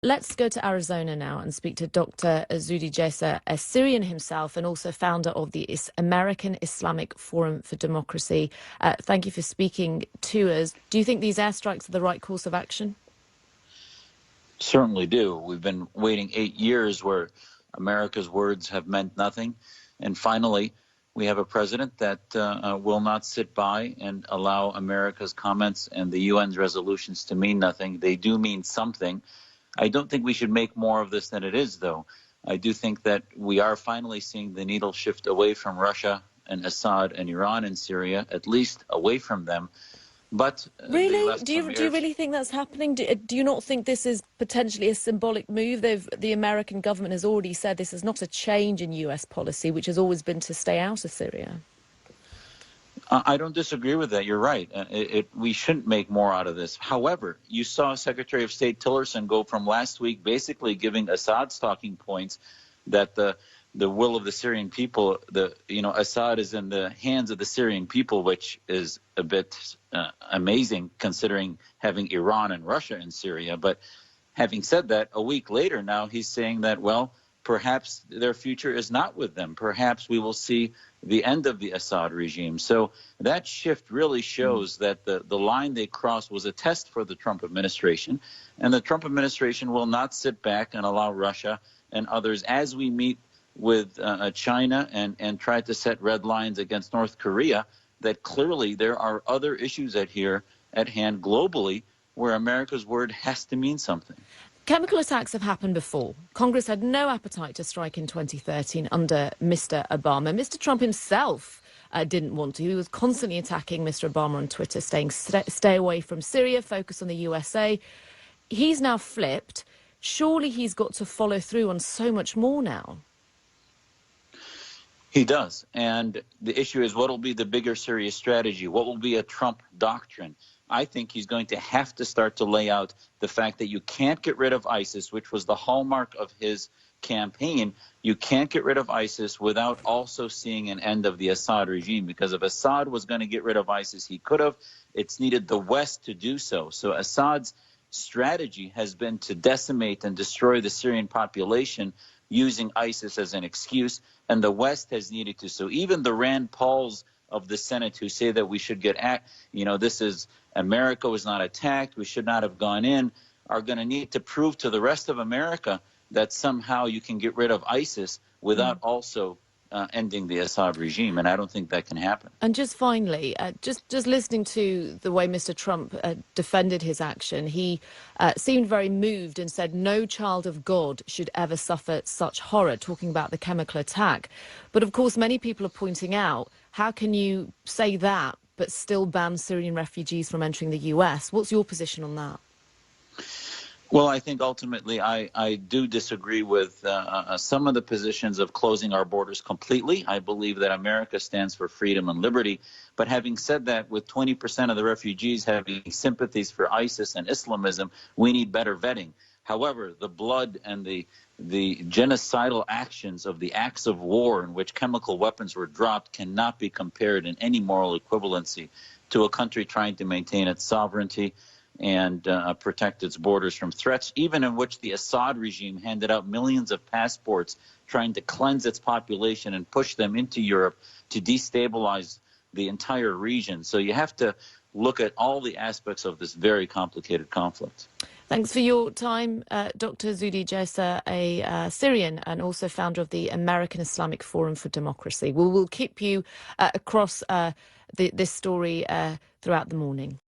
Let's go to Arizona now and speak to Dr. Zudi Jasser, a Syrian himself and also founder of the American Islamic Forum for Democracy. Thank you for speaking to us. Do you think these airstrikes are the right course of action? Certainly do. We've been waiting 8 years where America's words have meant nothing. And finally, we have a president that will not sit by and allow America's comments and the UN's resolutions to mean nothing. They do mean something. I don't think we should make more of this than it is, though. I do think that we are finally seeing the needle shift away from Russia and Assad and Iran and Syria, at least away from them. But really, do you really think that's happening? Do you not think this is potentially a symbolic move? The American government has already said this is not a change in US policy, which has always been to stay out of Syria. I don't disagree with that. You're right. We shouldn't make more out of this. However, you saw Secretary of State Tillerson go from last week basically giving Assad's talking points that the will of the Syrian people, Assad is in the hands of the Syrian people, which is a bit amazing considering having Iran and Russia in Syria. But having said that, a week later now he's saying that, well, perhaps their future is not with them. Perhaps we will see the end of the Assad regime. So that shift really shows that the line they crossed was a test for the Trump administration. And the Trump administration will not sit back and allow Russia and others, as we meet with China and try to set red lines against North Korea, that clearly there are other issues at hand globally where America's word has to mean something. Chemical attacks have happened before. Congress had no appetite to strike in 2013 under Mr. Obama. Mr. Trump himself didn't want to. He was constantly attacking Mr. Obama on Twitter, saying stay away from Syria, focus on the USA. He's now flipped. Surely he's got to follow through on so much more now. He does. And the issue is, what will be the bigger Syria strategy? What will be a Trump doctrine? I think he's going to have to start to lay out the fact that you can't get rid of ISIS, which was the hallmark of his campaign. You can't get rid of ISIS without also seeing an end of the Assad regime, because if Assad was going to get rid of ISIS, he could have. It's needed the West to do so. So Assad's strategy has been to decimate and destroy the Syrian population using ISIS as an excuse, and the West has needed to. So even the Rand Pauls of the Senate who say that we should this is America was not attacked, we should not have gone in, are going to need to prove to the rest of America that somehow you can get rid of ISIS without also ending the Assad regime, and I don't think that can happen. And just finally, just listening to the way Mr. Trump defended his action, he seemed very moved and said no child of God should ever suffer such horror, talking about the chemical attack. But of course, many people are pointing out, how can you say that but still ban Syrian refugees from entering the US? What's your position on that? Well, I think ultimately I do disagree with some of the positions of closing our borders completely. I believe that America stands for freedom and liberty. But having said that, with 20% of the refugees having sympathies for ISIS and Islamism, we need better vetting. However, the blood and the genocidal actions of the acts of war in which chemical weapons were dropped cannot be compared in any moral equivalency to a country trying to maintain its sovereignty and protect its borders from threats, even in which the Assad regime handed out millions of passports trying to cleanse its population and push them into Europe to destabilize the entire region. So you have to look at all the aspects of this very complicated conflict. Thanks for your time, Dr. Zudi Jasser, a Syrian and also founder of the American Islamic Forum for Democracy. We'll keep you across this story throughout the morning.